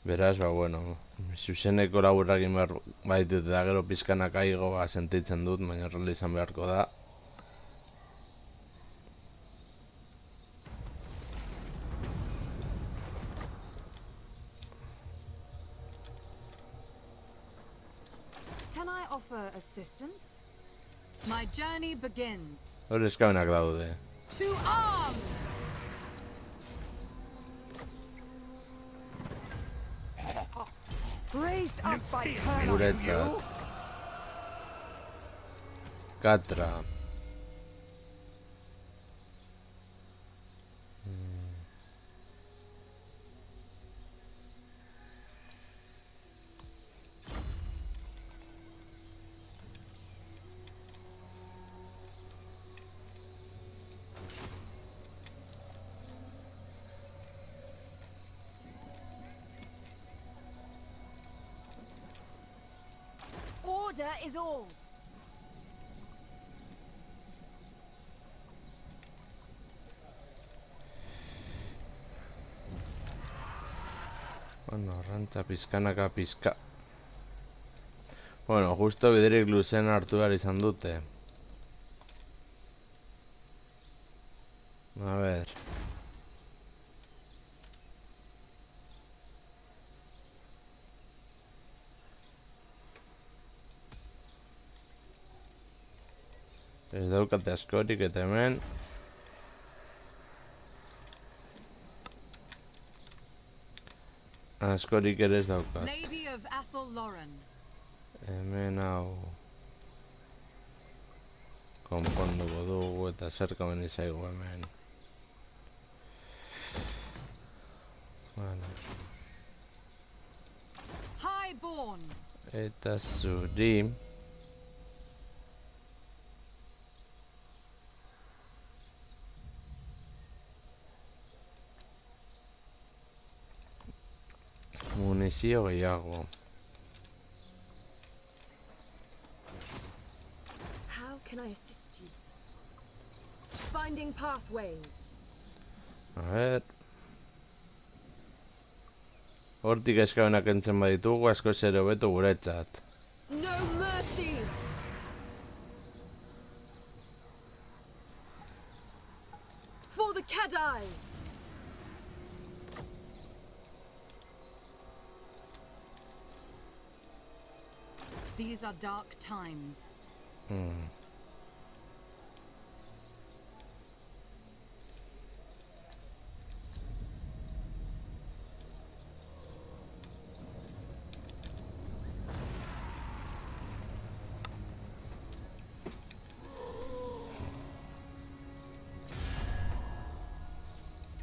Beraz, ba, bueno, zuzeneko laburrak egin behar baitut eta gero pizkanaka igo sentitzen dut, baina horrela izan beharko da. Can I offer assistance? My journey begins. Hor eskabenak daude. To arms! Raised up by Colonel. Guretzat. Katra. Order is all. Bueno, rantza pizkanaka pizka. Bueno, justo biderik luzen hartu behar izan dute. A ver. Ez daukate askorik eta hemen. Askorik ere ez daukat. Lady of Athel Lauren. Hemen hau konponduko dugu eta zerkamen izaigu hemen. Bueno. Highborn. Eta zuri. Munizio gehiago. How can I assist you? Finding pathways. A ver. Hortik eskabenak entzen baditugu, asko zer hobeto guretzat. No mercy. For the Kadai. These are dark times.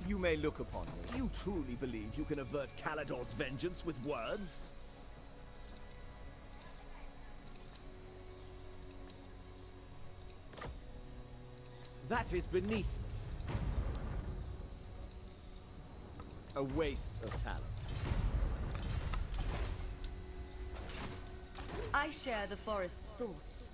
You may look upon me. Do you truly believe you can avert Calador's vengeance with words? That is beneath me. A waste of talents. I share the forest's thoughts.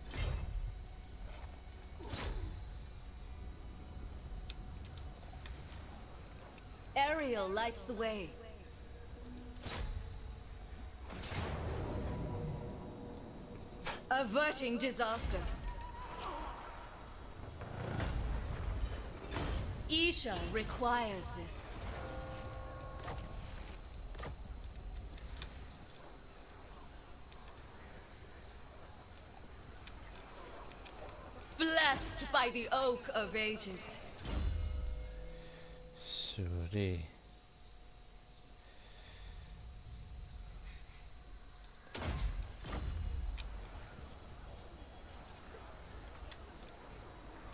Ariel lights the way. Averting disaster. Isha requires this. Blessed by the Oak of Ages. Zuri.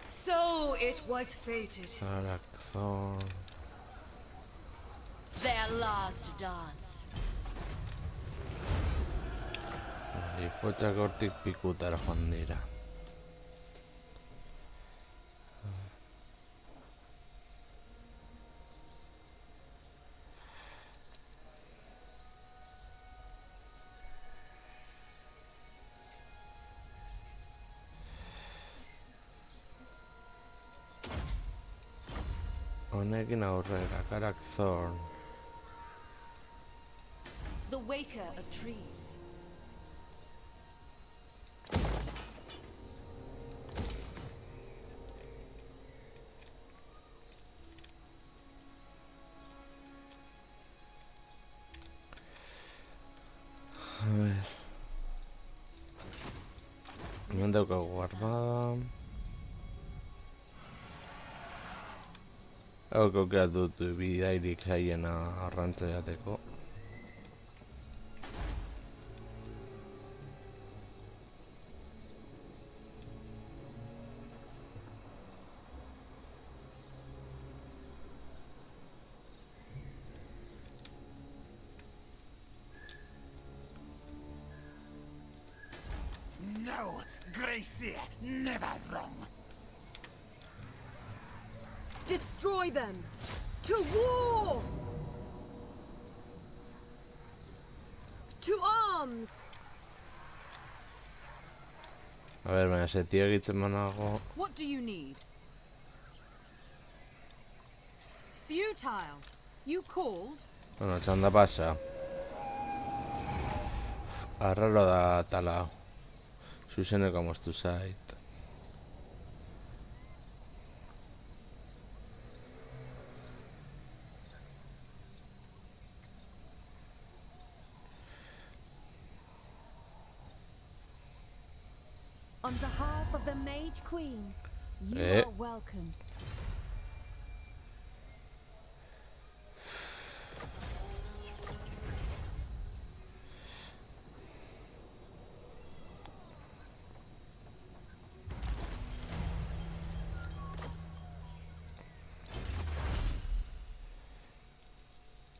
So it was fated. Arakthorn. Their last dance. Ipotxak hortik pikutara joan dira. Honekin aurrera, Karakthorn. the waker of trees. A ver. Hemen daukagu guardada. Hau aukeratu dut bidairik zaiena arrantza jateko. No, Gracie, never wrong. Destroy them! To war! To arms! A ver, baina setia egitzen banago. What do you need? Futile! You called? Bueno, txanda pasa. Arraro da tala. Zuzeneko moztu zait. On behalf of the Mage Queen, you are welcome.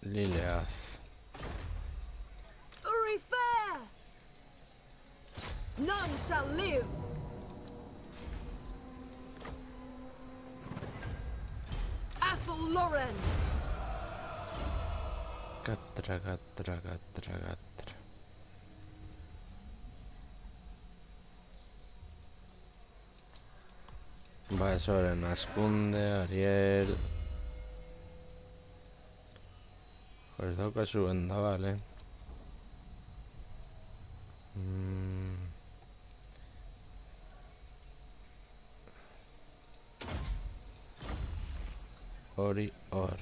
Liliath. Urifair! None shall live! Athel Loren! Gatra, gatra, gatra, gatra. Ba, Soren Askunde, Ariel. Pues daukazu benda, vale. Hori hor.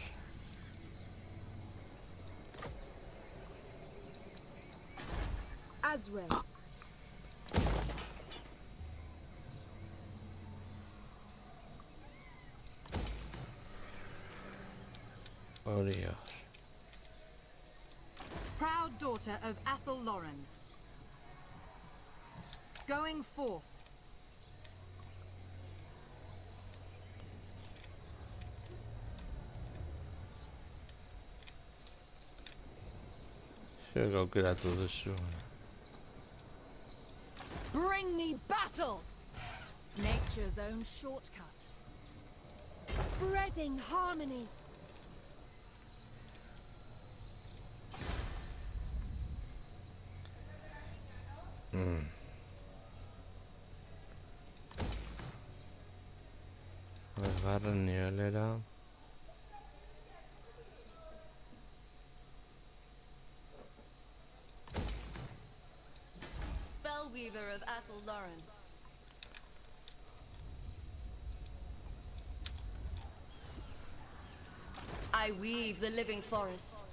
Azrael. Hori hor. Proud daughter of Athel Loren. Going forth. Zuek aukeratu duzu. Bring me battle! Nature's own shortcut. Spreading harmony. Garren nivelera. Spellweaver of Athel Loren. I weave the living forest.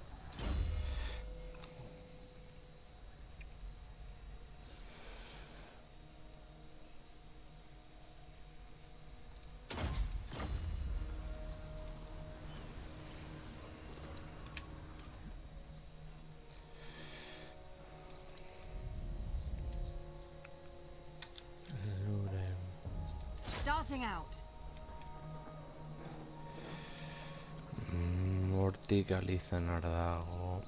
Starting out. Hortik alizen hor dago.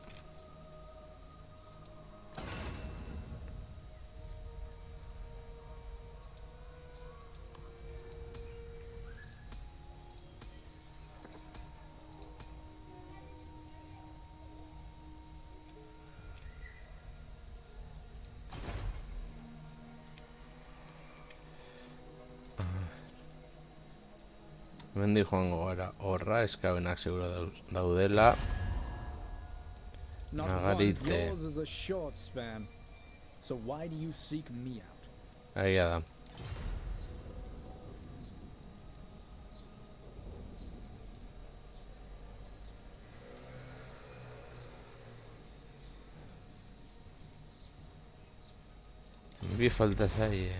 Hemendik joango gara horra, eskabenak seguro daudela. Not Margarite. once. Yours is a short span. So why do you seek me out? Egia da. Bi falta zaie.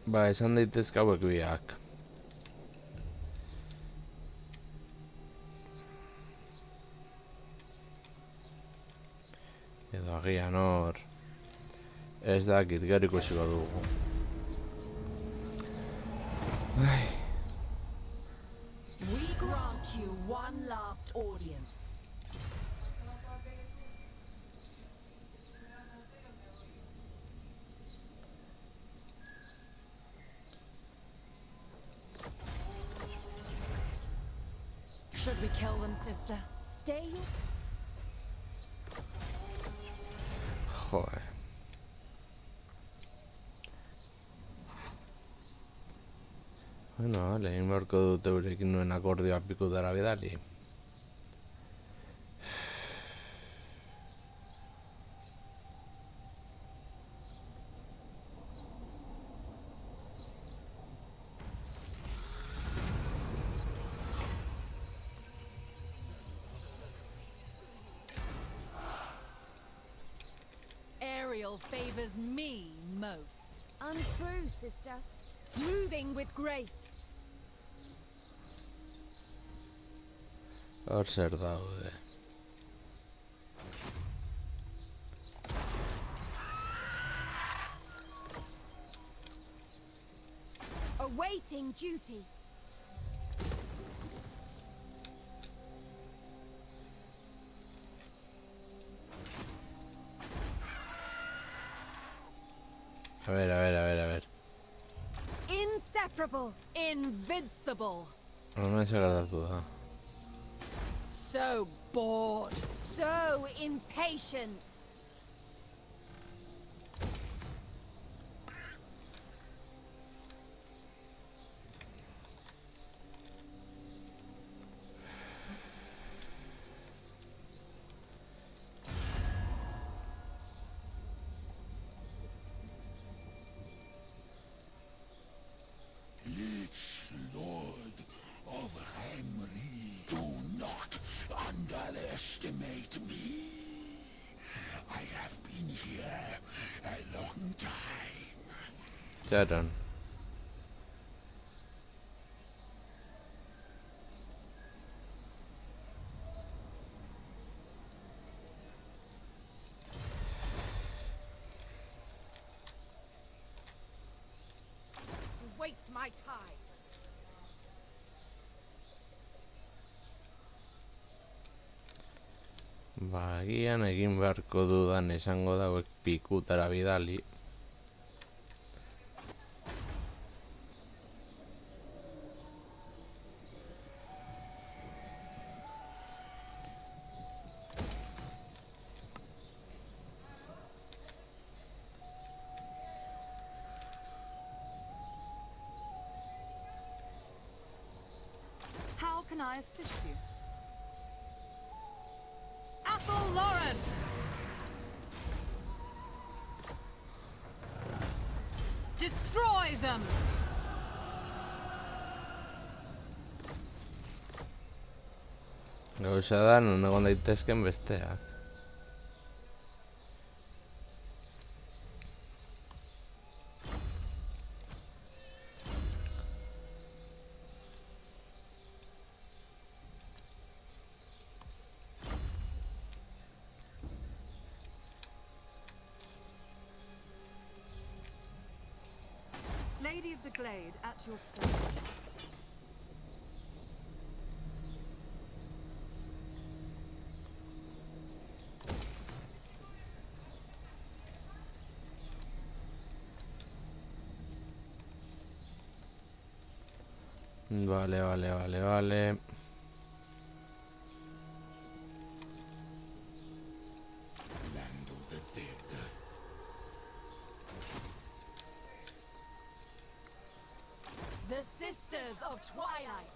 Ba, esan daitezke hauek biak. Edo agian hor. Ez dakit, gero ikusiko dugu. Ai, We grant you one last audience. Should we kill them, sister? Stay you. joder. Bueno, vale, egin beharko dut eurekin nuen akordioa pikutara bidali. Ariel favors me most. Untrue, sister. Moving with grace. Hor zer daude. Awaiting duty. A ver. Inseparable. Invincible. Hemen zer gertatu da. So bored. So impatient. Lich Lord of Henry, do not underestimate me. I have been here a long time. Txaron. Waste my time. Ba, agian egin beharko dudan esango da hauek pikutara bidali. How can I assist you? Athel Lauren! Destroy them! Gauza da, non egon daitezken besteak. Lady of the Glade at your service. Vale. Land of the dead. The Sisters of Twilight.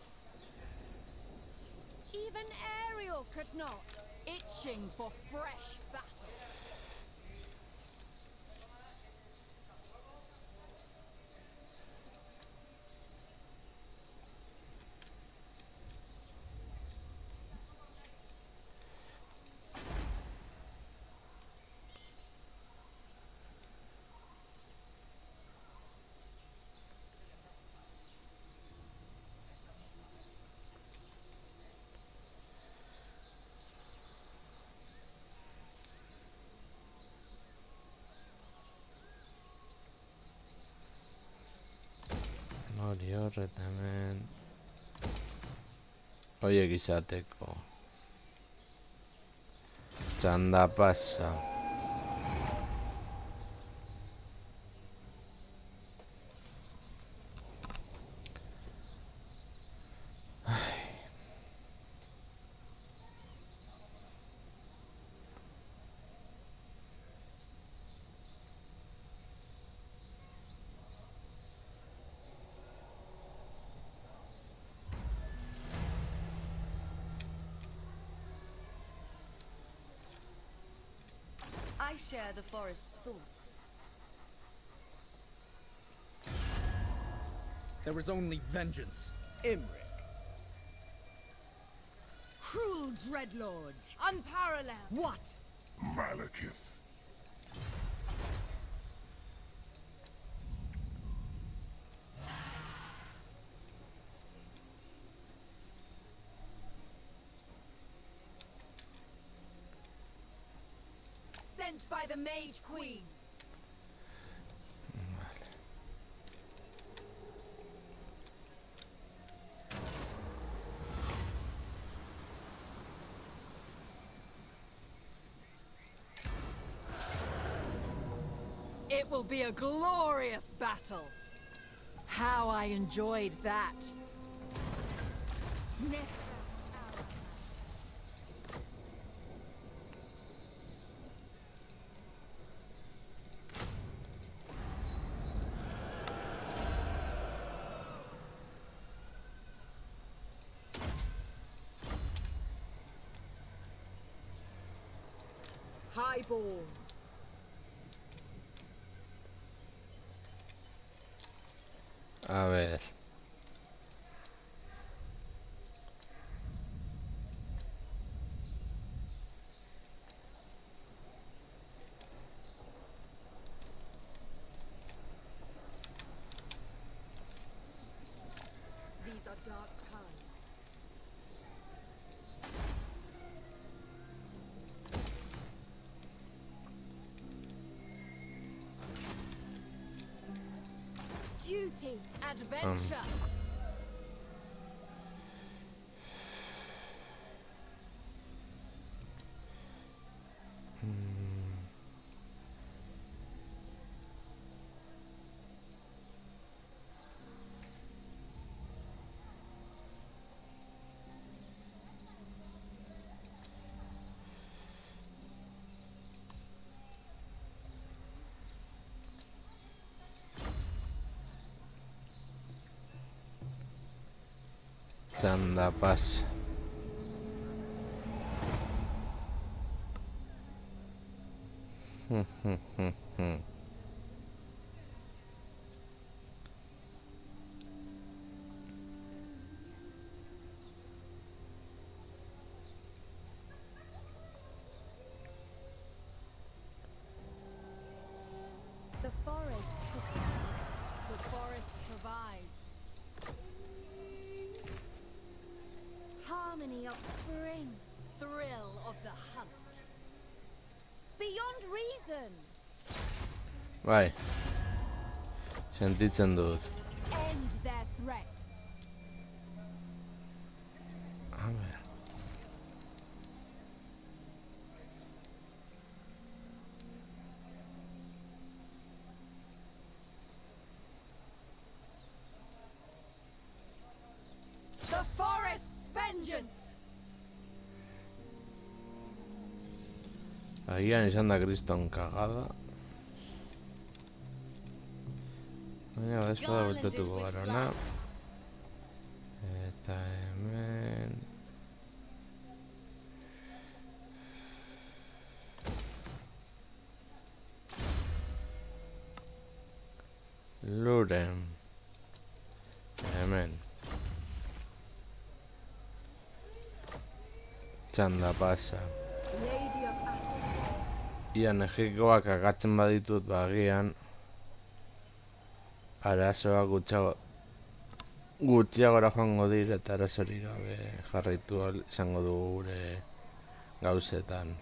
sacred knot, itching for fresh battle. Hori horret hemen. Oiek izateko. Txanda pasa. I share the forest's thoughts. There is only vengeance. Imric. Cruel dreadlord. Unparalleled. What? Malekith. Sent by the Mage Queen. It will be a glorious battle. How I enjoyed that. Highborn. A ver. These are dark times. Duty. Adventure. Txanda pasa. The forest protects. The forest provides. Harmony of spring. Thrill of the hunt. Beyond reason. Bai. Sentitzen dut. End their threat. A ver. The forest's vengeance. Agian izan da kriston kagada. Baina badezpada Garlanded bueltatuko with gara, na? flowers. Eta hemen... euren. Hemen. Txanda pasa. Lady of Athens. Ia negikoak agatzen baditut bagian arazoa gutxiagora joango dira eta arazorik gabe jarraitu izango du gure gauzetan.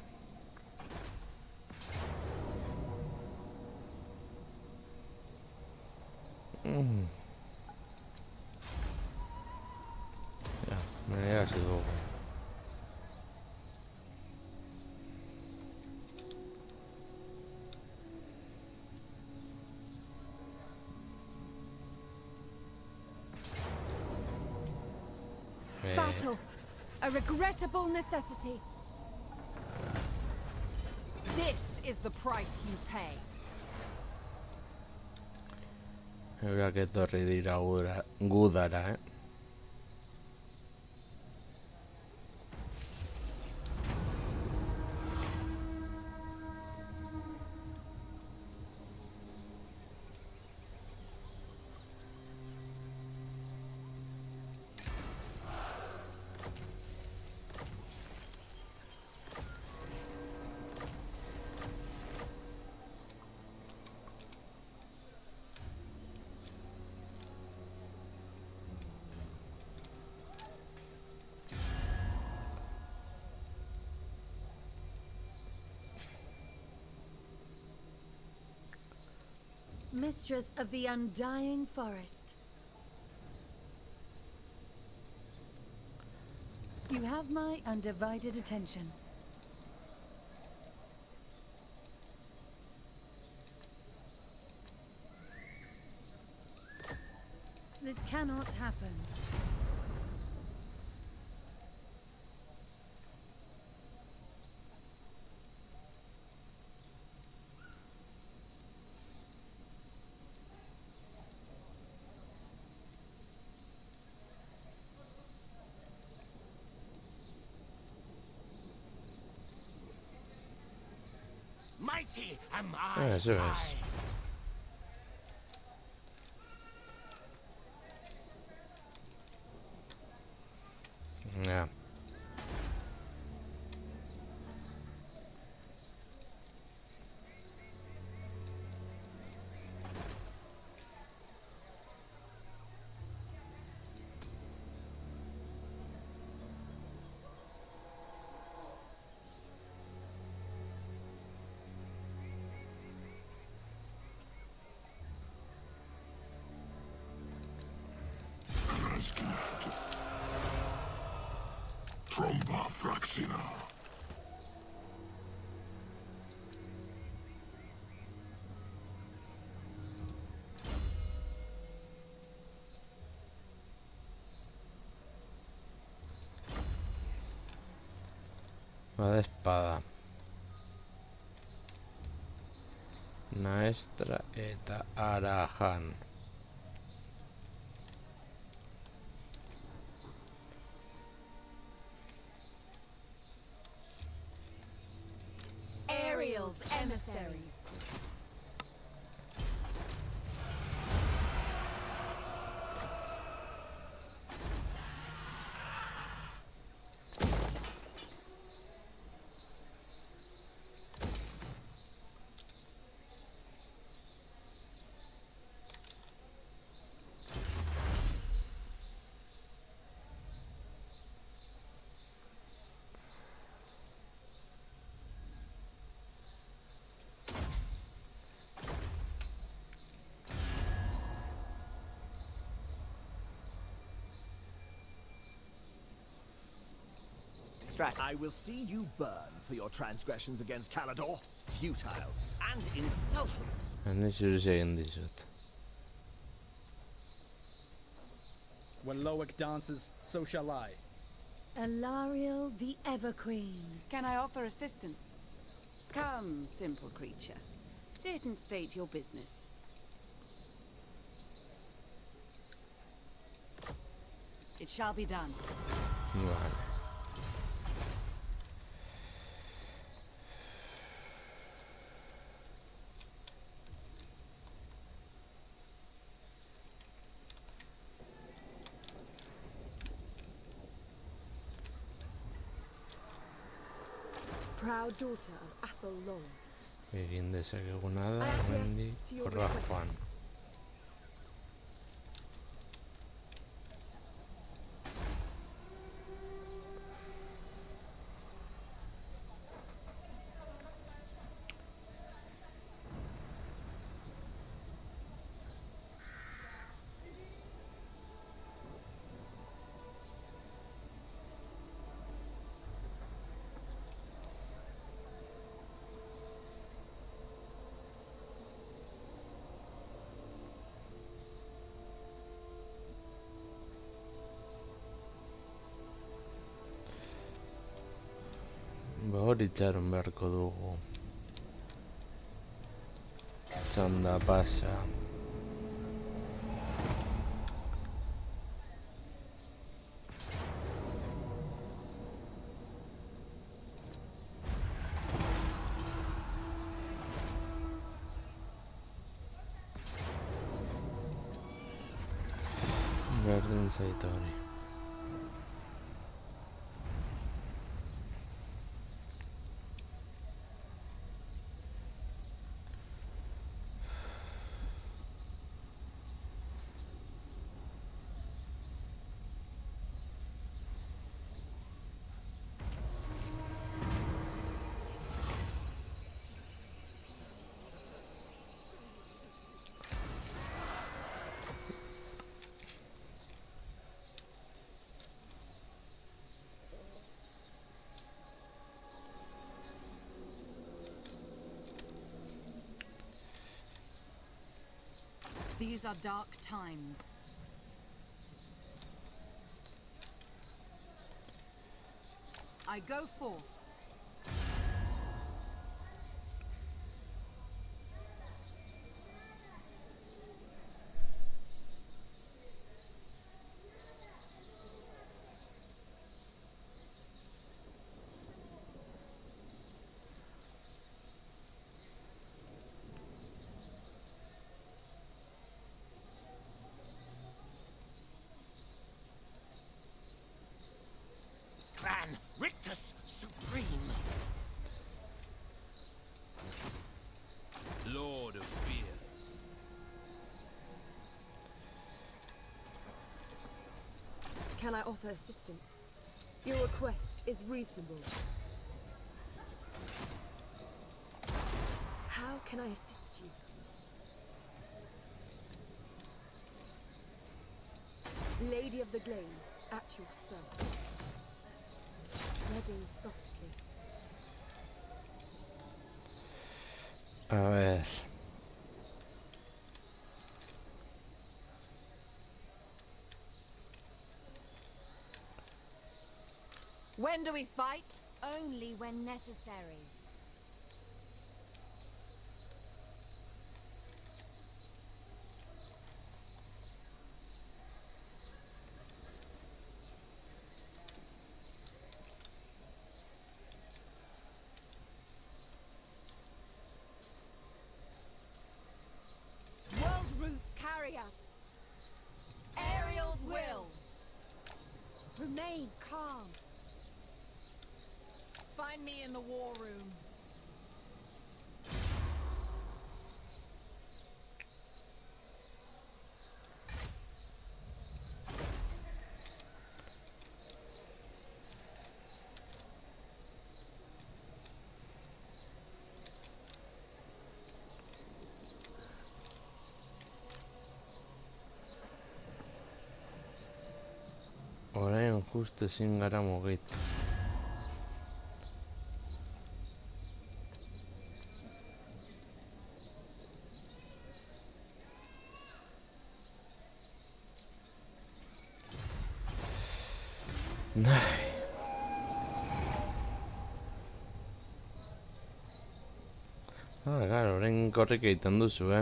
Ja, menea hasi dugu. Battle. A regrettable necessity. This is the price you pay. Eurak etorri dira gudara, Mistress of the Undying Forest. You have my undivided attention. This cannot happen. Mighty am I. Eso es. Ja. Tromba Fraxina. Una espada. Naestra eta Arahan. Ariel's emissaries. I will see you burn for your transgressions against Calador. Futile and insulting. Hani sürüş egin dizut. When Loic dances, so shall I. Alariel the Everqueen. Can I offer assistance? Come, simple creature. Sit and state your business. It shall be done. Vale. proud daughter of Athel Long. Egin dezakeguna da, I acquiesce hemendik to your horra request. joan. Ba hori itxaron beharko dugu. Txanda pasa. Berdin zait hori. These are dark times. I go forth. Clan Rictus Supreme. Lord of Fear. Can I offer assistance? Your request is reasonable. How can I assist you? Lady of the Glade, at your service. Treading softly. A ver. When do we fight? Only when necessary. World roots carry us. Ariel's will. Remain calm. Find me in the war room. Orain justu ezin gara mugitu. Nahi. Claro, orain korrik egiten duzu,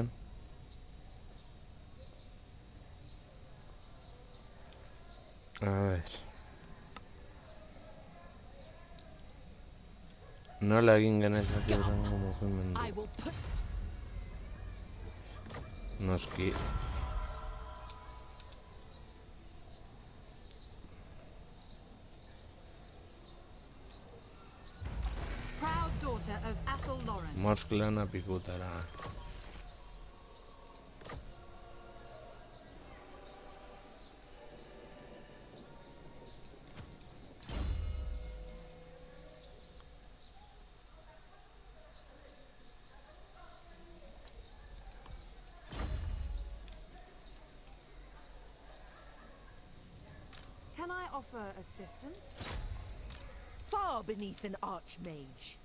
A ver. Nola egin genezake izango mugimendu. I will put Noski. Proud of Athel Lauren. Mosklana pikutara. Can I offer assistance? Far beneath an archmage.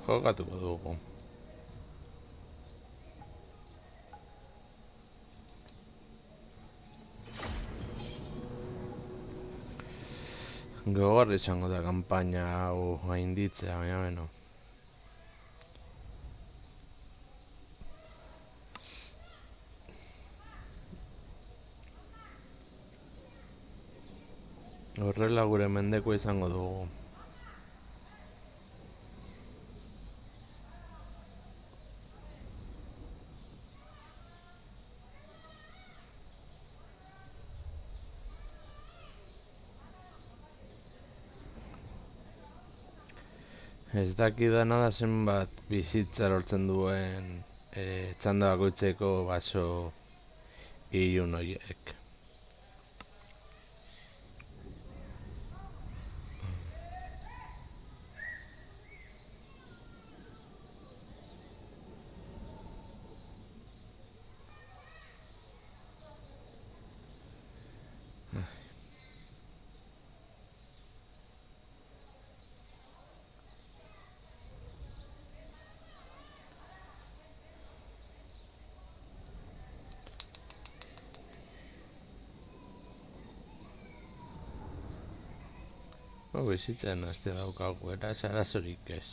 Jokatuko dugu. Gogorra izango da kanpaina hau gainditzea, baina beno. Horrela gure mendeko izango dugu. Ez dakidana da zenbat bizitza lortzen duen txanda bakoitzeko baso ilun horiek. Bizitzen azte daukagu, eraz arazorik ez.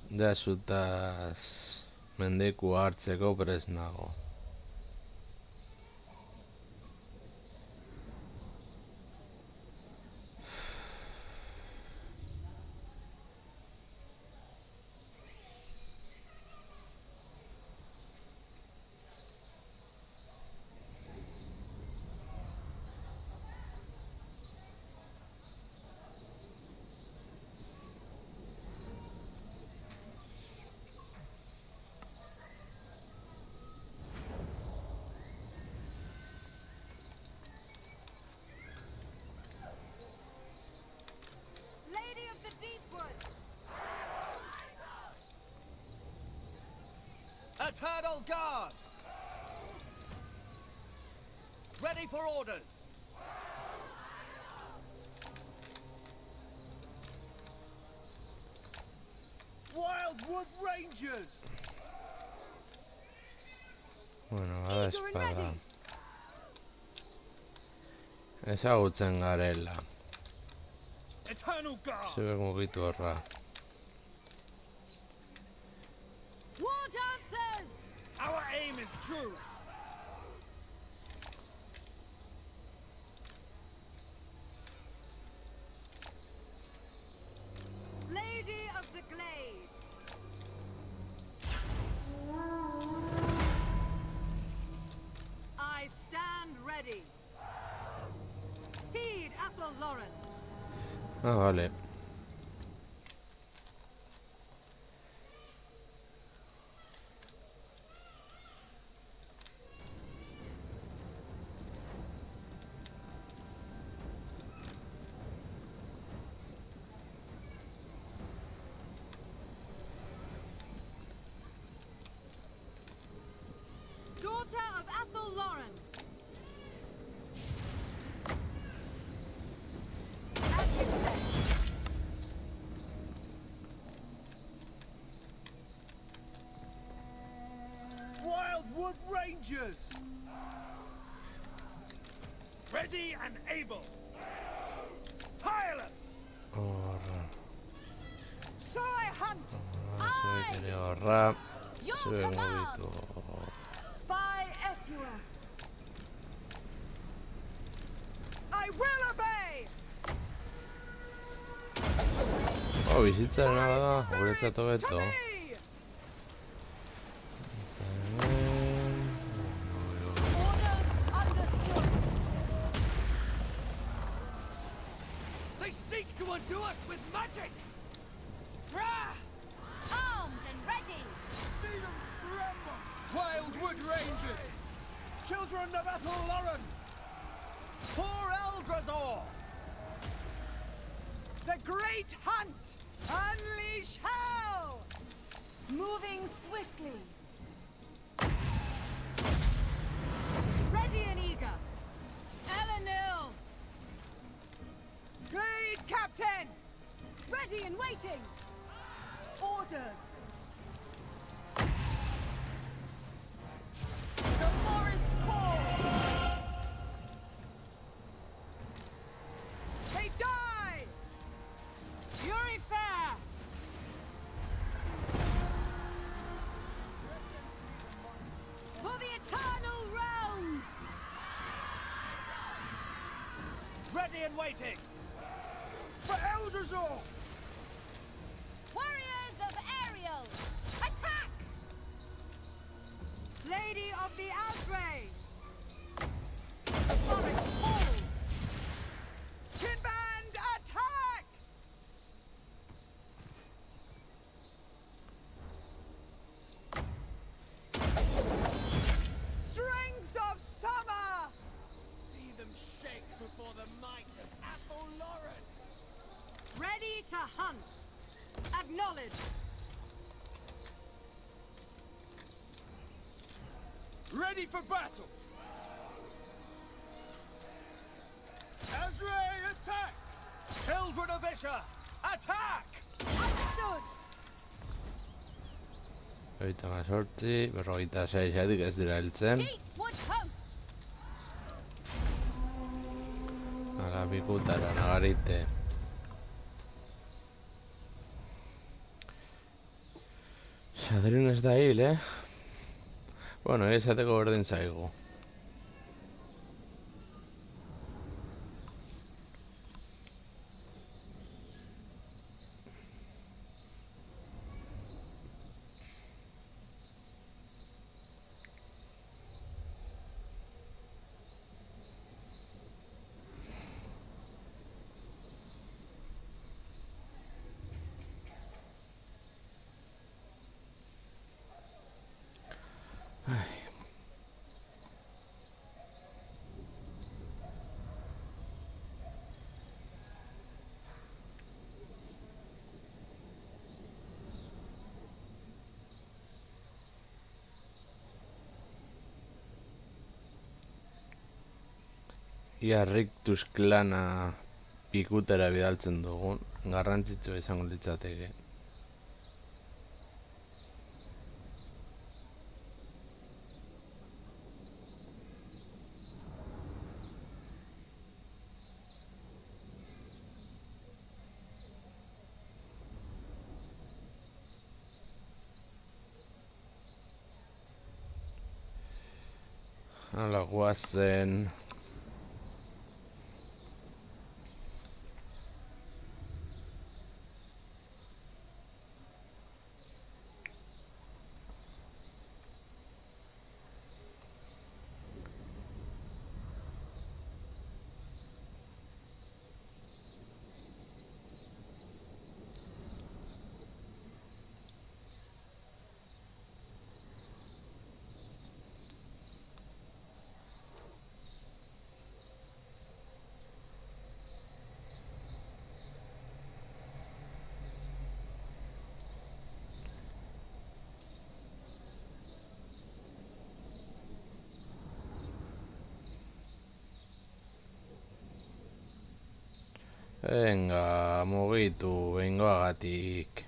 Da zutaz mendeku hartzeko prest nago. Lady of the Deepwood. Eternal Guard! Ready for orders! Wildwood Rangers! Bueno, bada espada. Ezagutzen garela. Eternal Guard! Zebe mugitu horra. War dancers! Our aim is true! Lady of the Glade. I stand ready. Heed Athel Lauren. Ah, vale. Daughter of Athel Lauren. As you say. Wildwood Rangers! Ready and able! Tireless! Horra. So I hunt. Zebe horra. Your Zebe command. mugitu. By Ethua. I will obey. Oh, bizitza dena da, guretzat To hobeto. me. Orders understood. Children of Ethel Lauren! For Eldrasor! The Great Hunt! Unleash hell! Moving swiftly. Ready and eager! Elenil! Great Captain! Ready and waiting. Orders. The forest calls. They die! Fury Fair! For the eternal realms. Ready and waiting! For Eldrasor! Warriors of Ariel! Attack! Lady of the Alfray! The forest falls! Kinband, attack! Strength of summer! See them shake before the might of Ethel Lauren! Ready to hunt! Acknowledge! Ready for battle! Azrael, attack! Children of Isha, attack! Understood. 38, 46 ez dira heltzen. Deepwood Host! Hala, pikutara, nagarite. Xadrin ez da hil, Bueno, esateko berdin zaigu. Ia Rictus klana pikutera bidaltzen dugun, garrantzitsua izango litzateke. Hala, guazen. Venga, mugitu, bengoagatik.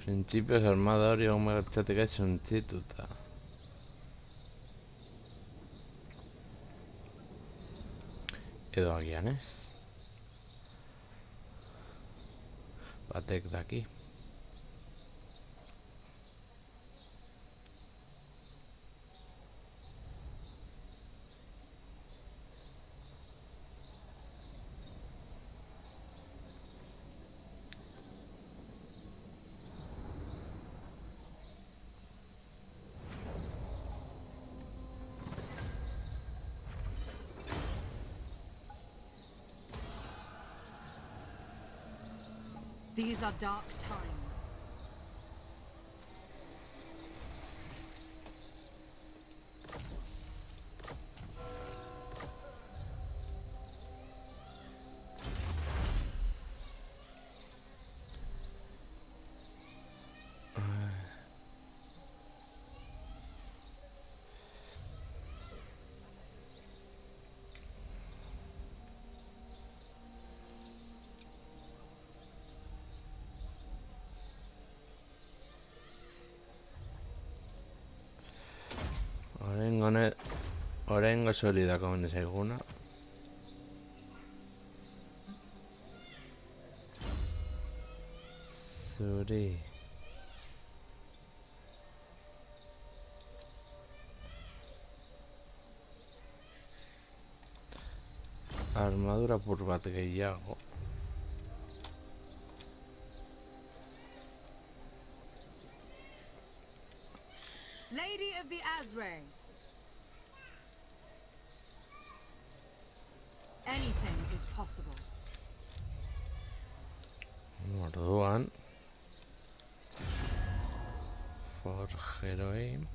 Printzipioz armada hori egon behartzatik suntzituta. Edo agian ez. Batek daki. These are dark times. Oraingo hori da komeni zaiguna. Zuri. Armadura pur bat gehiago. Lady of the Azray. Anything is possible. Orduan. Forjeroin.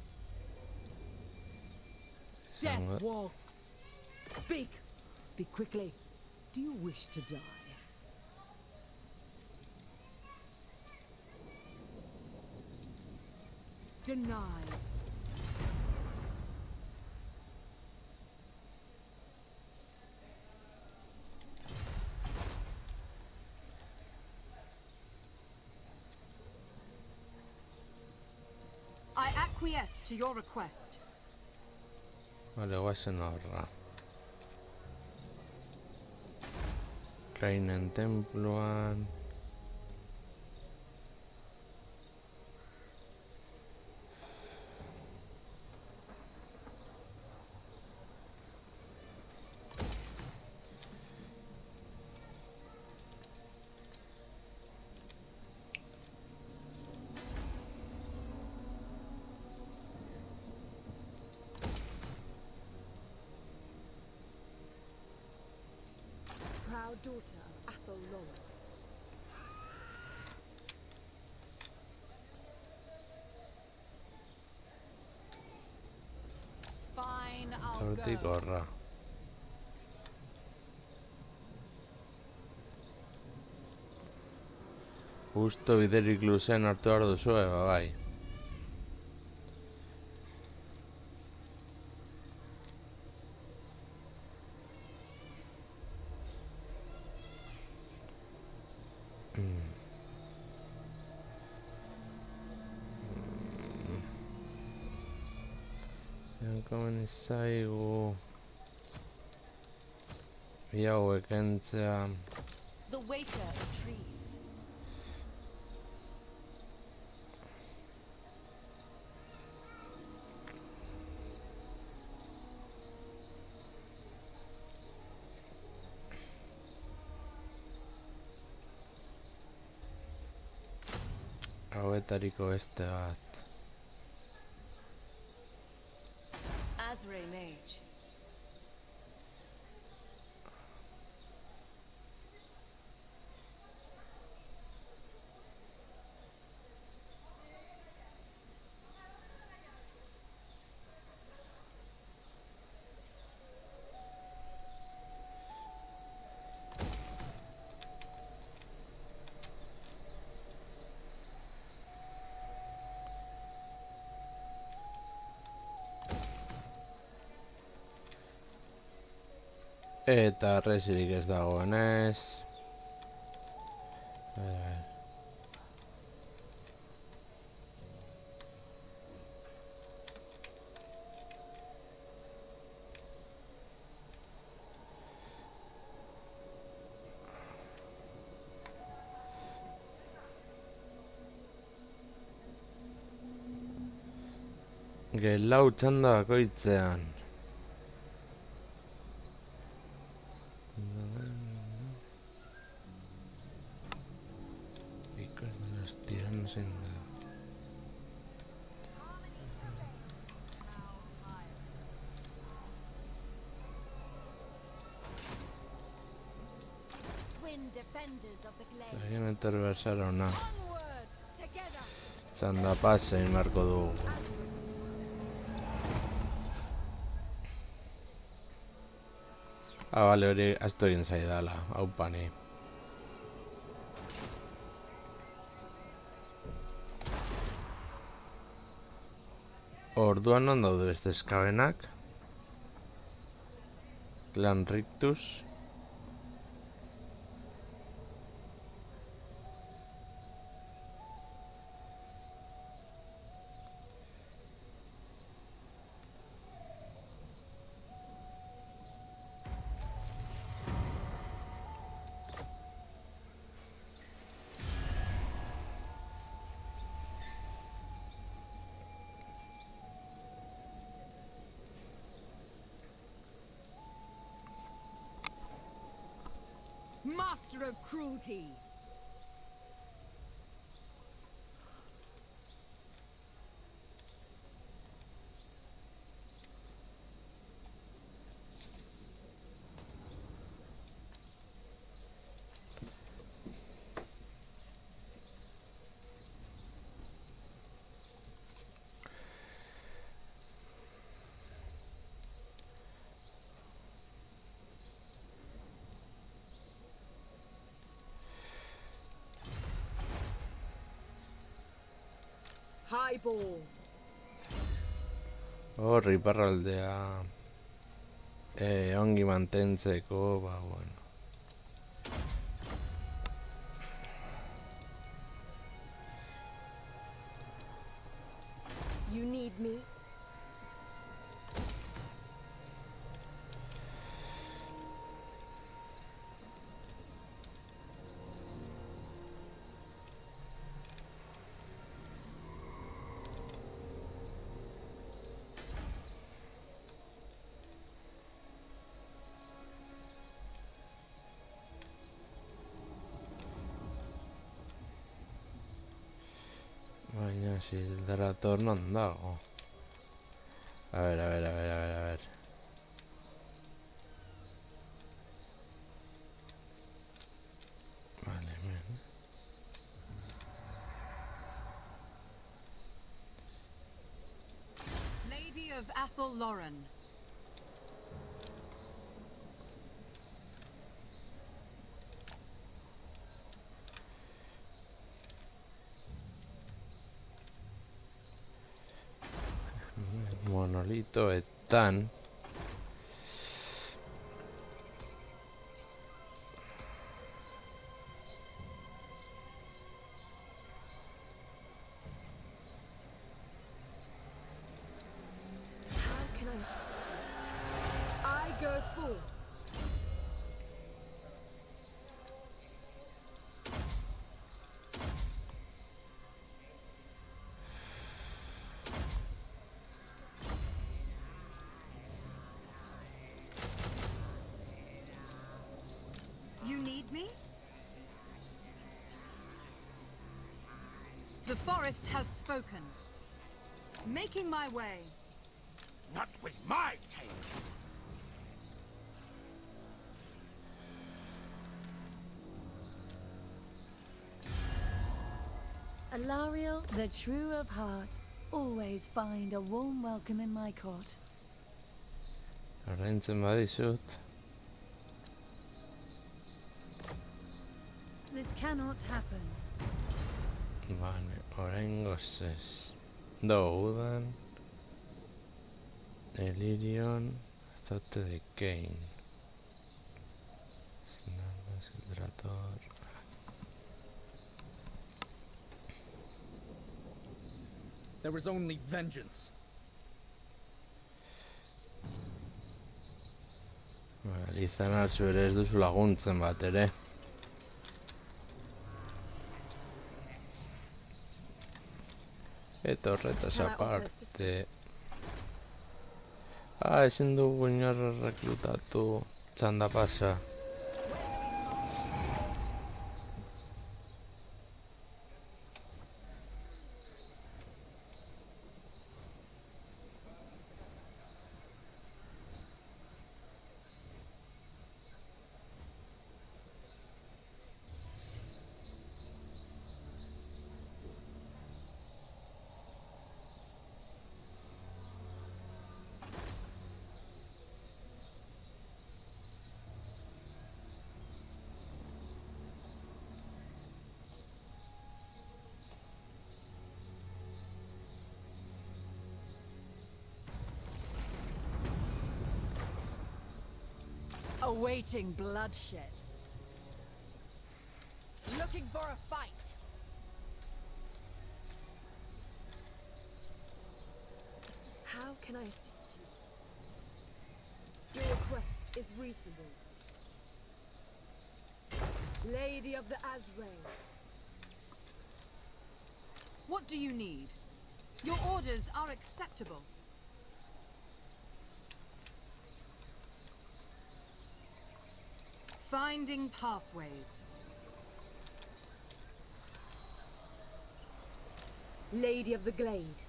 Death walks. Speak. Speak quickly. Do you wish to die? Deny. I acquiesce to your request. Vale, guazen horra. Kainen templuan. Proud daughter of Athel Laurel. Fine, I'll Hortik go. horra. Justo biderik luzean hartu behar duzue, bai. Komeni zaigu bi hauek entzea. The waker of trees. Hauetariko beste bat. Azray Mage. Eta resirik ez dagoenez. Gelau txanda bakoitzean. Twin defenders of the glade. Egin enterversara ona. Onward, together. Txanda pase egin beharko dugu. Bale, hori astu egin zaidala, hau pani. Orduan non daude beste eskabenak? Clan Rictus. Master of cruelty. Highball. Hor, iparraldea ongi mantentzeko, ba, bueno. You need me? Baina, Sildrator non dago? A ver. Vale, hemen. Lady of Athel Lauren. Monolitoetan How can I assist you? I go full. You need me? The forest has spoken. Making my way. Not with my tail. Alariel, the true of heart, always find a warm welcome in my court. ordaintzen badizut. This cannot happen. Vale, oraingoz ez. Udan, Elirion, azote de Kain. Sildrator. There is only vengeance. Izan hartzu ere ez duzu laguntzen bat ere. Eta horretaz Can I offer aparte. assistance? Ezin dugu inorra rekrutatu txanda pasa. awaiting bloodshed. Looking for a fight. How can I assist you? Your request is reasonable. Lady of the Azrael. What do you need? Your orders are acceptable. Finding pathways. Lady of the Glade.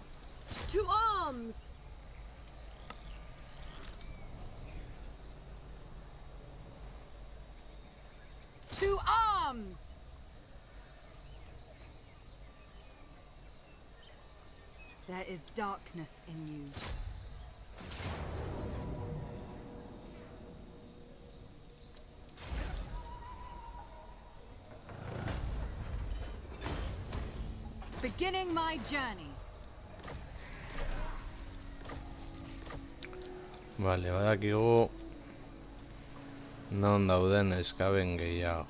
To arms! To arms! There is darkness in you. Beginning my journey. Vale, badakigu non dauden eskaben gehiago.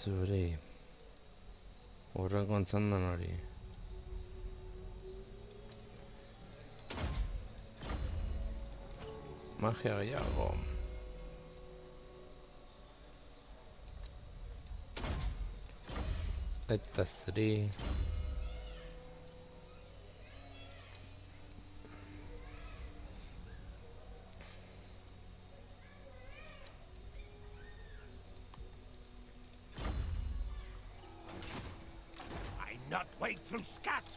Zuri. Horreko entzandan hori. Magia gehiago. Eta zuri. I not wade through scat.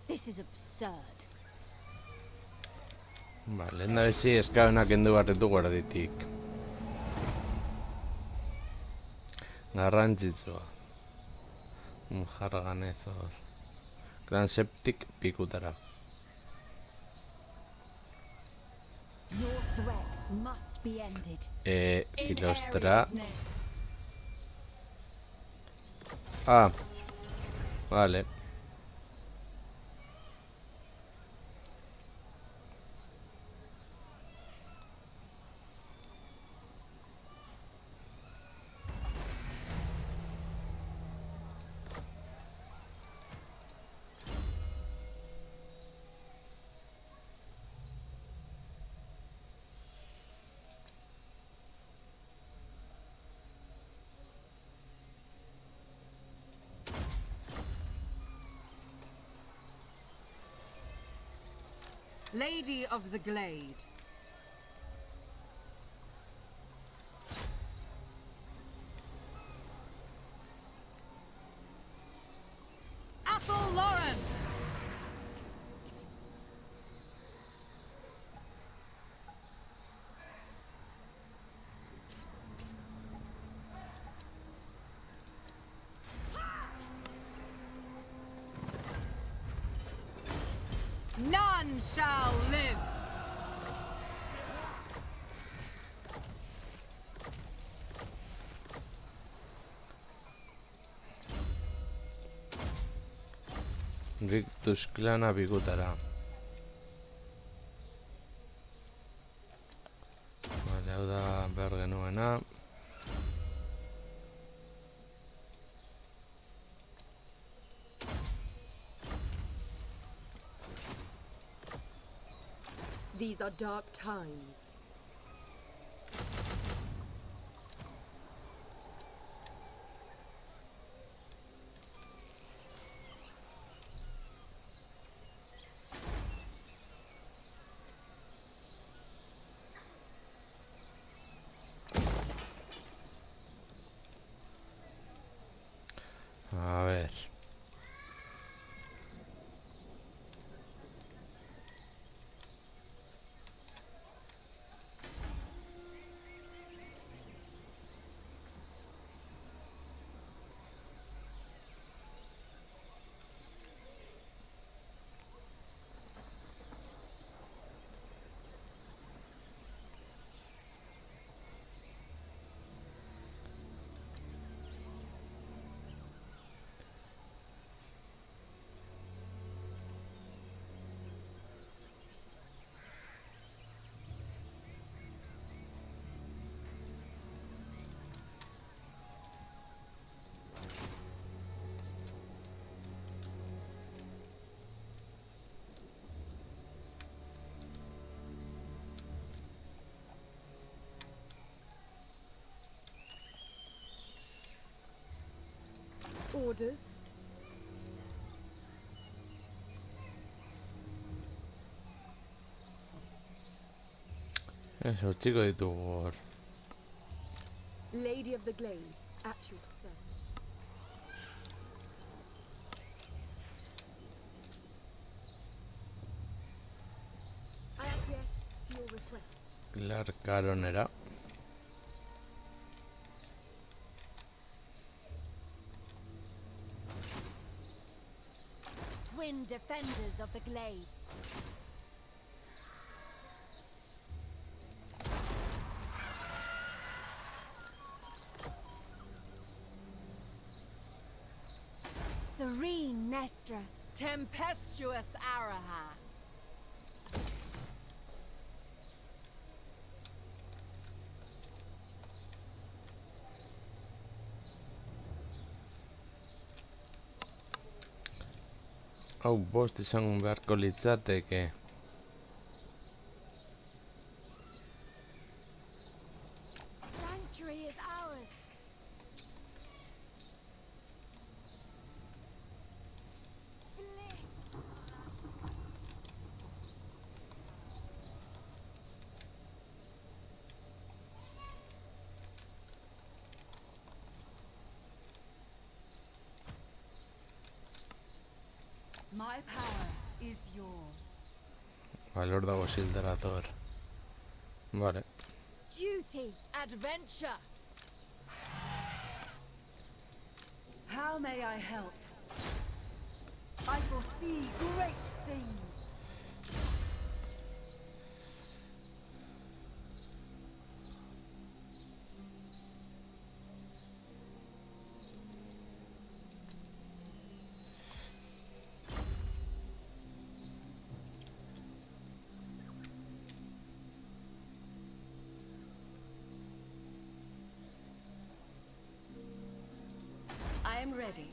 This is absurd. Vale, lehen da bizi eskabenak kendu bat ditu guarditik. Garrantzitsua. Jarganezor. Gran septik pikutara. Your threat must be ended. Kilostra. Ah. Vale. Lady of the Glade. Athel Lauren. None shall live. Rictus klana pikutara. Vale, hau da behar genuena. These are dark times. A ver. Orders? Eso, chico ditugu hor. Lady of the Glade, at your service. I acquiesce to your request. Clark Aronera. Twin defenders of the glades. Serene Nestra. Tempestuous Araha. Hau bost izan beharko litzateke. Sanctuary is ours. My power is yours. Valor dago Sildarator. Vale. Duty. Adventure. How may I help? I foresee great things. I am ready.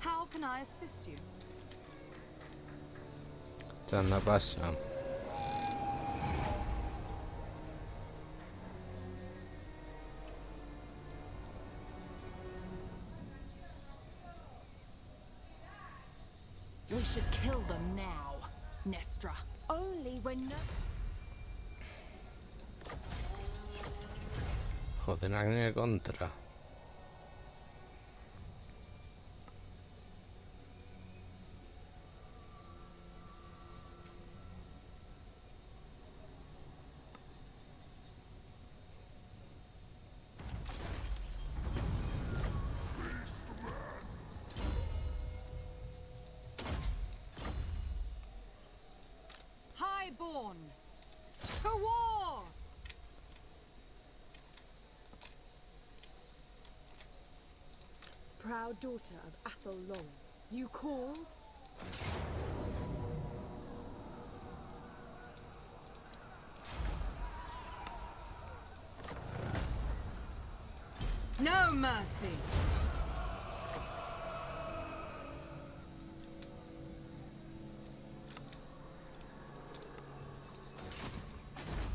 How can I assist you? Anda pasa. We should kill them now, Nestra. Only when no... Joder, nire kontra. Highborn! To war! Proud daughter of Athel Long, you called? No mercy!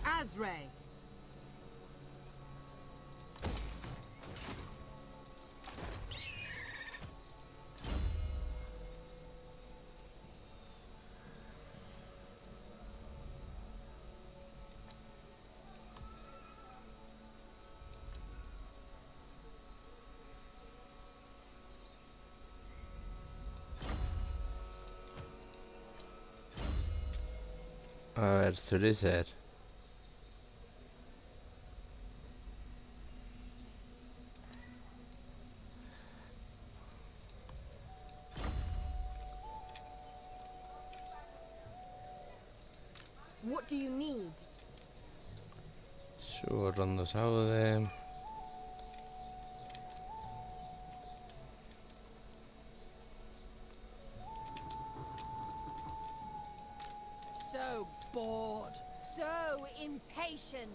Azray! A ver, zuri zer. What do you need? Zu ondo zaude. patient.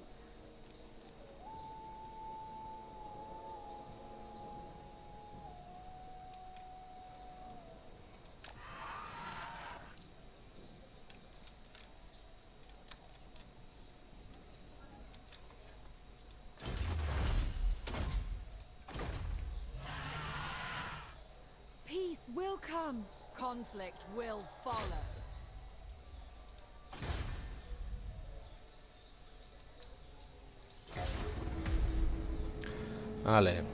Peace will come. Conflict will follow. Vale.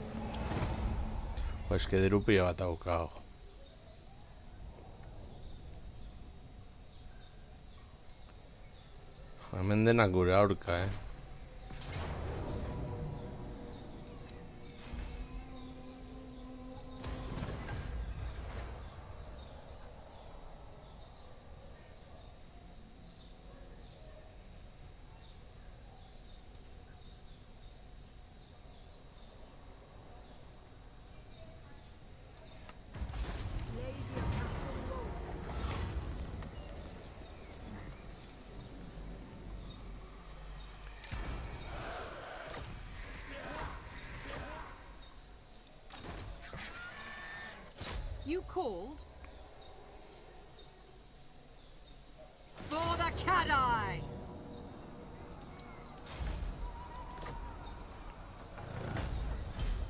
Pues que Drupio bat daukau. Hemen denak gure aurka, You called? For the Cat-Eye!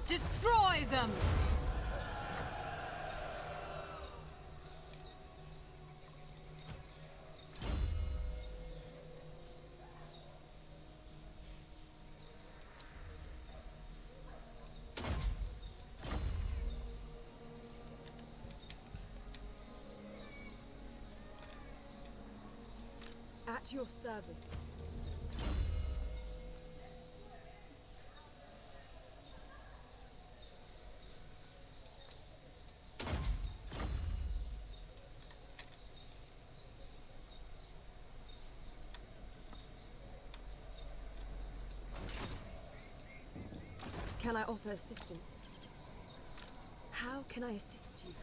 Destroy them! At your service. Can I offer assistance? How can I assist you?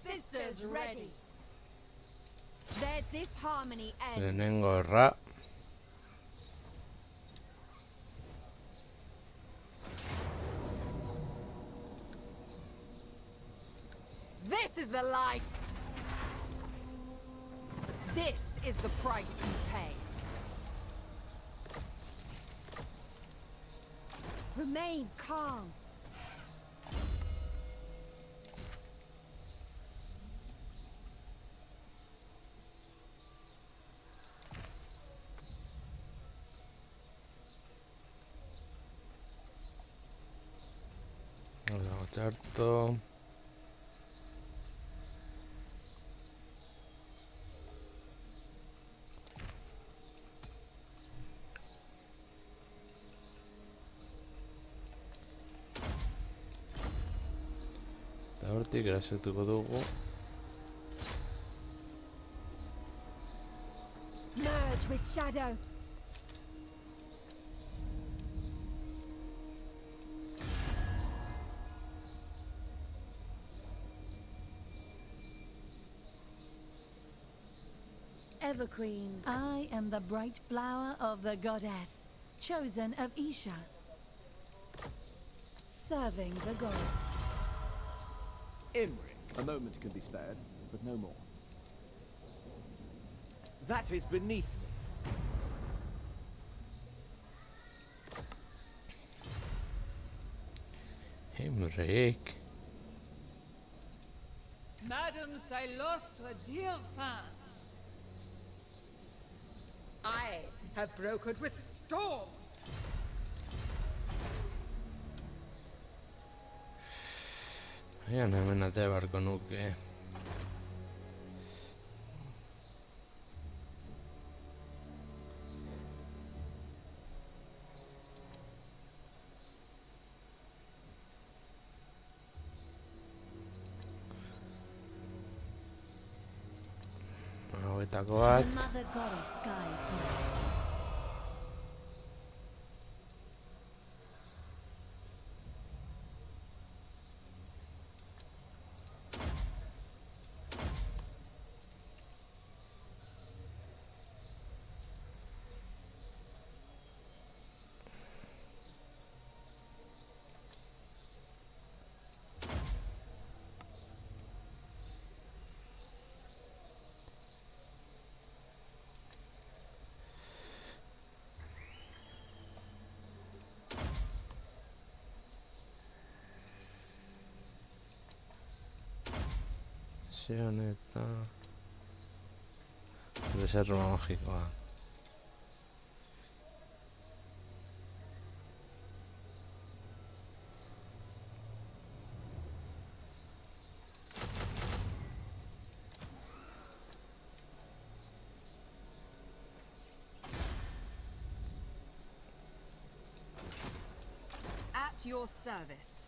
Sisters ready. Their disharmony ends. Lehenengo erra. This is the life! This is the price you pay. Remain calm. Dago txarto. Eta hortik erasektuko dugu. Merge with shadow. Everqueen, I am the bright flower of the goddess, chosen of Isha. Serving the gods. Imric, a moment can be spared, but no more. That is beneath me. Imric. Madame Silostre Dearfin. I have brokered with storms. Agian hemen ate beharko nuke. Hauetako bat. The mother goddess guides me. Dimensión eta... Reserva magikoa. At your service.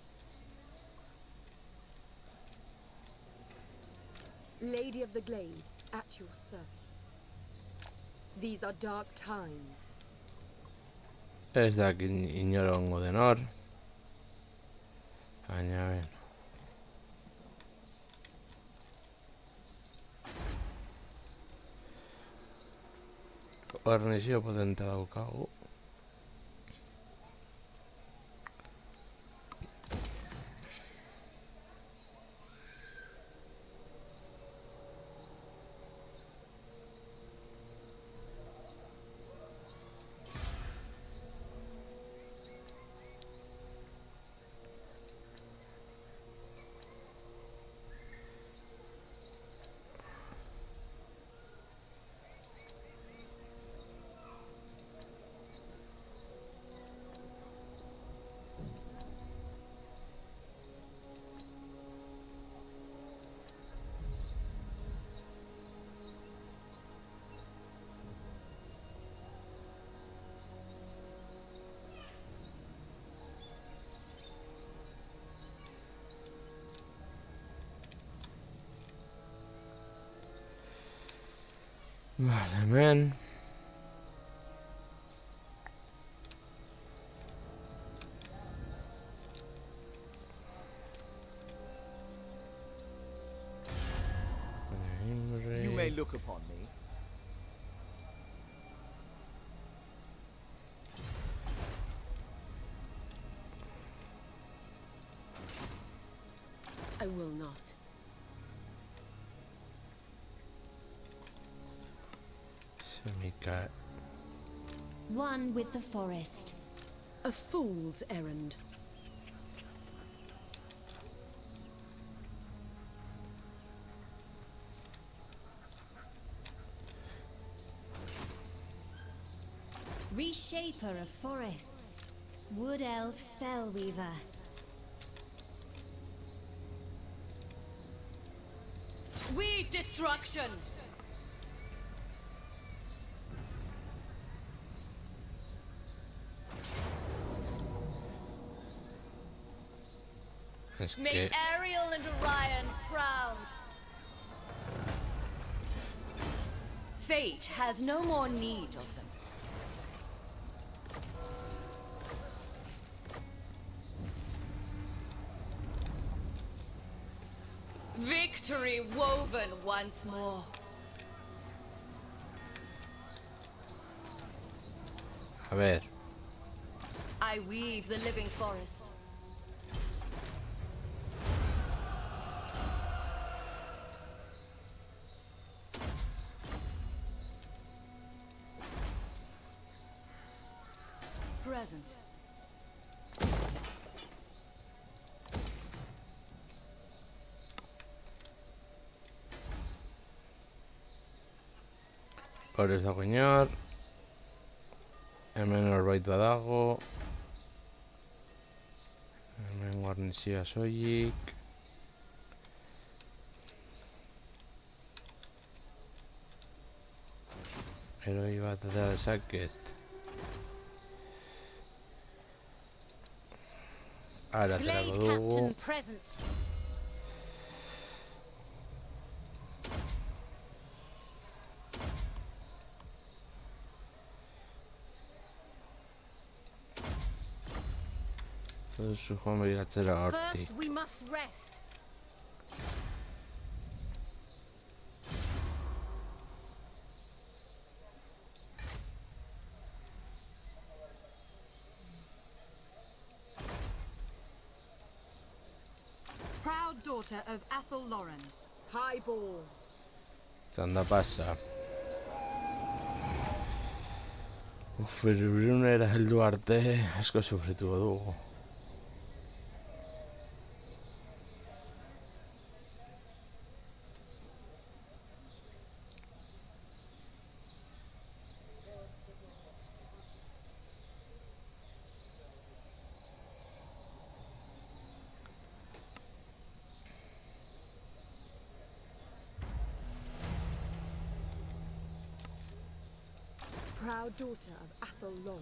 Lady of the Glade, at your service. These are dark times. Ez dakit inorongo den hor. Baina, ben. Guarnizio potente daukagu. Vale, hemen. You may look upon me. I will not. Semika. One with the forest. A fool's errand. Reshaper of forests. Wood elf spellweaver. Weave destruction! Es Make que Ariel and Orion proud. Fate has no more need of them. Victory woven once more. a ver. I weave the living forest. Present. Hor ez dago inor. Hemen norbait badago. Hemen guarnizioa soilik. Heroi bat atera dezaket. Ara aterako Glade dugu. captain present. Zu joan begiratzera hortik. First we must rest. Proud daughter of Athel Lauren. Highborn. Zanda pasa. Hirurehunera heldu arte asko sufrituko dugu. proud daughter of Athel Loren.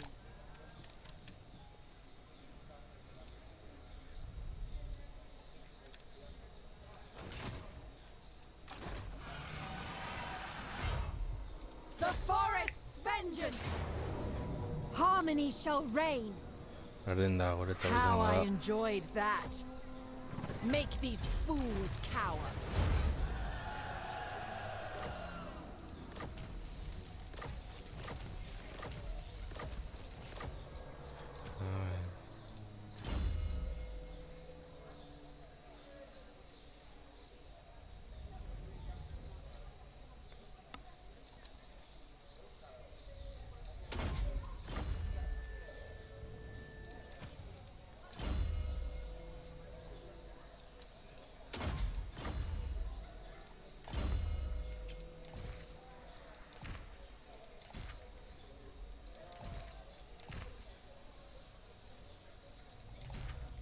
The forest's vengeance! Harmony shall reign. Berdin da, guretzat How I izango da. enjoyed that. Make these fools cower.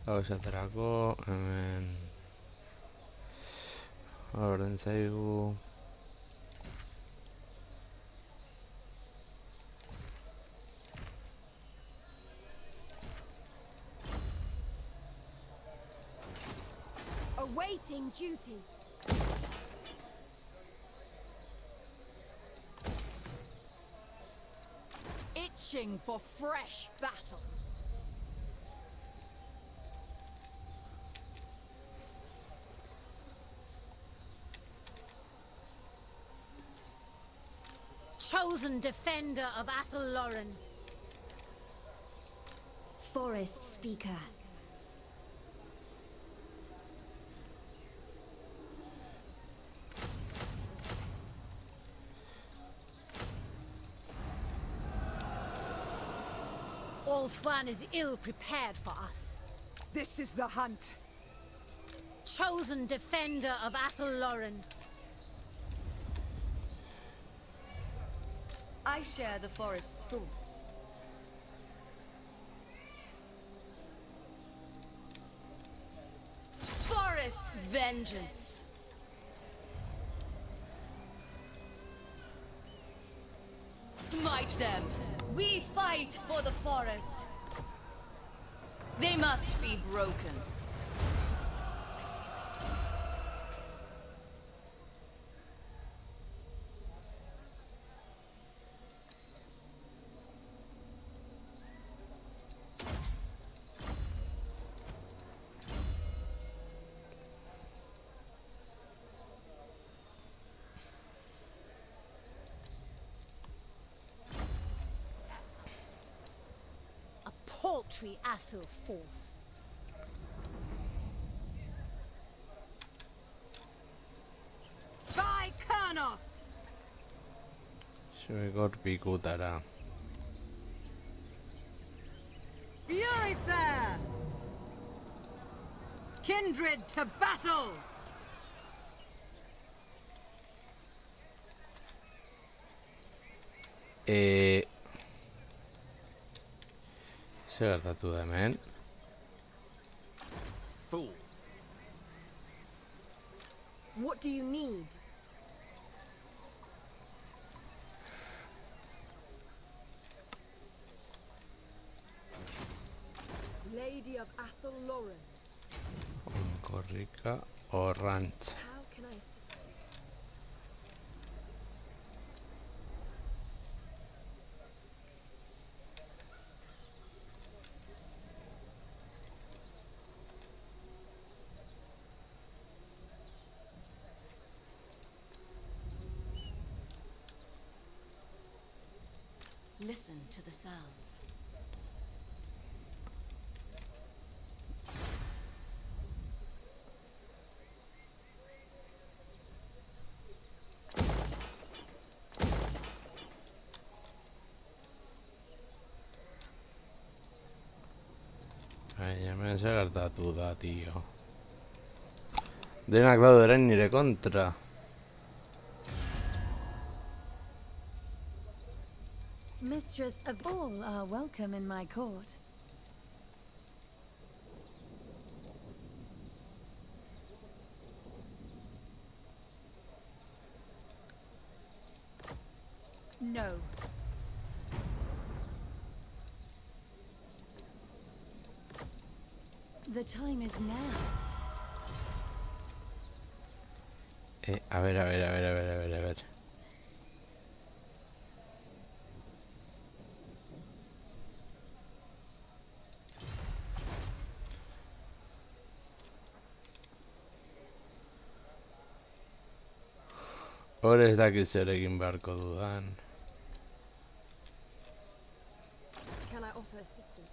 Hau esaterako, hemen... Horren zaigu... Awaiting duty. Itching for fresh battle. Chosen defender of Athel Loren. Forest speaker. Ulthuan is ill prepared for us. This is the hunt. Chosen defender of Athel Loren. I share the forest's thoughts. Forest's vengeance. Smite them. We fight for the forest. They must be broken. Paltry Asu force. By Kernos! Zubikor pikutara. Fury fair! Kindred to battle! Zer gertatu da hemen? Fool. What do you need? Lady of Athel Loren. Onkorrika Orrantz. How can I assist you? Listen to the sounds. Hemen zer gertatu da, tio. Denak daude orain nire kontra. Mistress of all are welcome in my court. No. The time is now. A ver. Hor ez dakit zer egin beharko dudan. Can I offer assistance?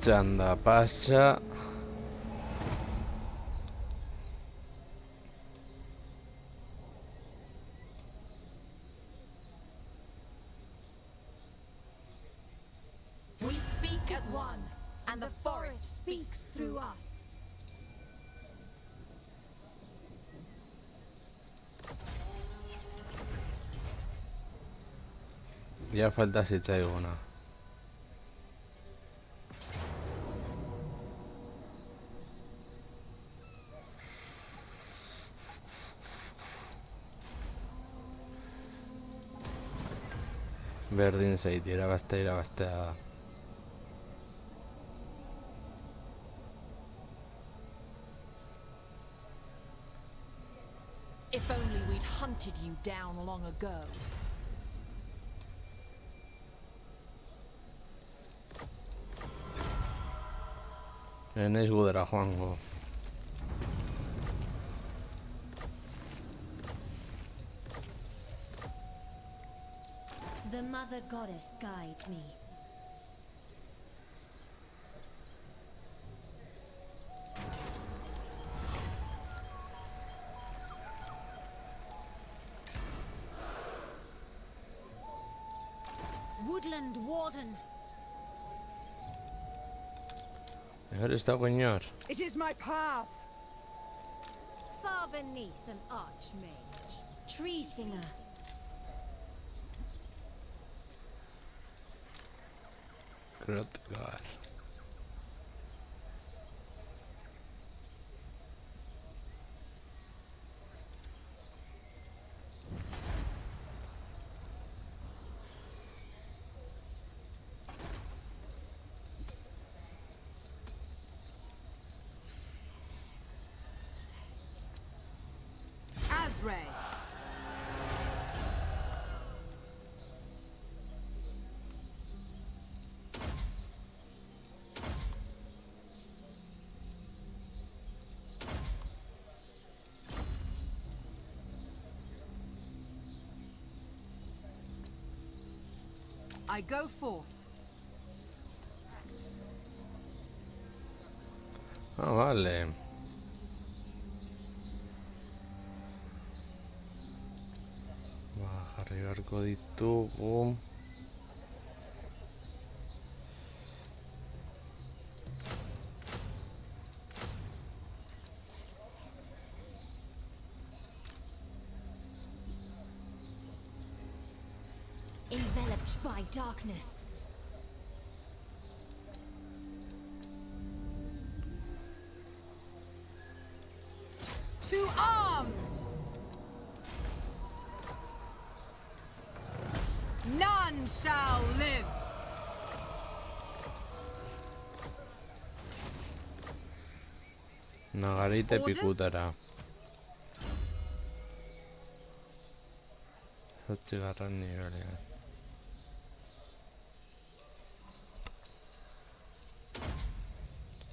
Txanda pasa. We speak as one, and the forest speaks through us. Ya falta zitzaiguna. Berdin zait, irabaztea da. If only we'd hunted you down long ago. Naiz gudera joango. The Mother Goddess guides me. Woodland Warden. Hor ez dago inor. It is my path. Far beneath an archmage. Tree singer. Grotgar. Azray. I go forth. Ah, vale. Jarri beharko ditugu. Enveloped by darkness. To arms! None shall live! Nagarite Orders? pikutara. 8. nibelean.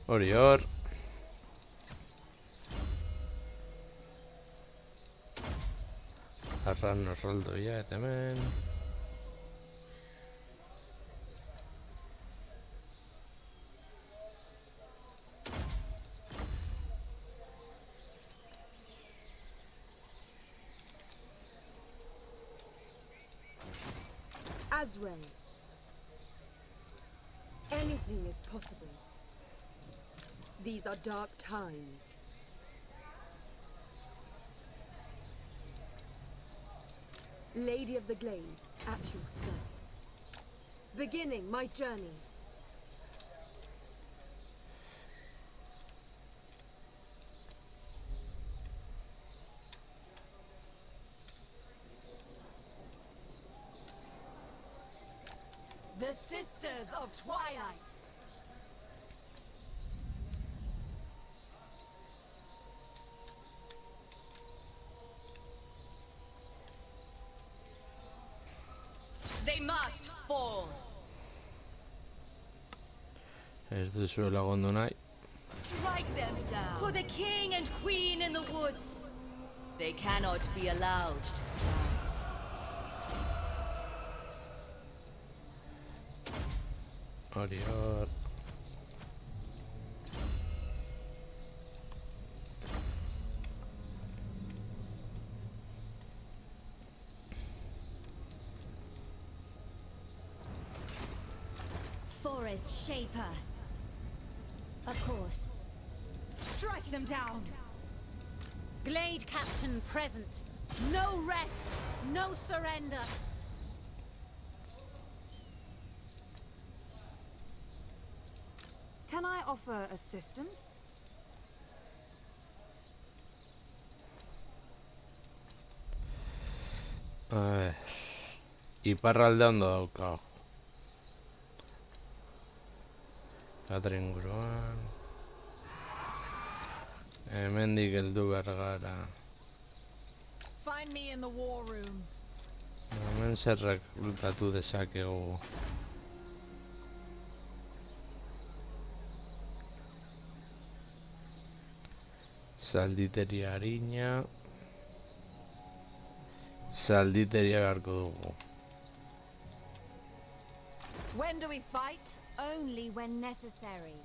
Hori hor. Arran erraldoia eta hemen. Azray. Anything is possible. These are dark times. Lady of the Glade, at your service. Beginning my journey. The Sisters of Twilight. They must fall. Ez duzu lagundu nahi. Strike them down. For the king and queen in the woods. They cannot be allowed to thrive. Hori hor. Forest Shaper. Of course. Strike them down! Glade Captain present. No rest, no surrender. Can I offer assistance? Iparralde ondo daukago. Teatro inguruan. Hemendik heldu behar gara. Find me in the war room. Hemen zer rekrutatu dezakegu. Zalditeria harina. Zalditeria beharko dugu. When do we fight? Only when necessary.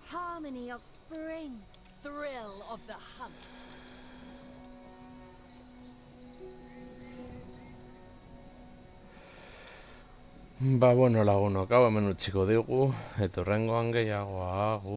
Harmony of spring. Thrill of the hunt. Ba, bueno, lagunok, hau hemen utziko digu, eta hurrengoan gehiago, agur.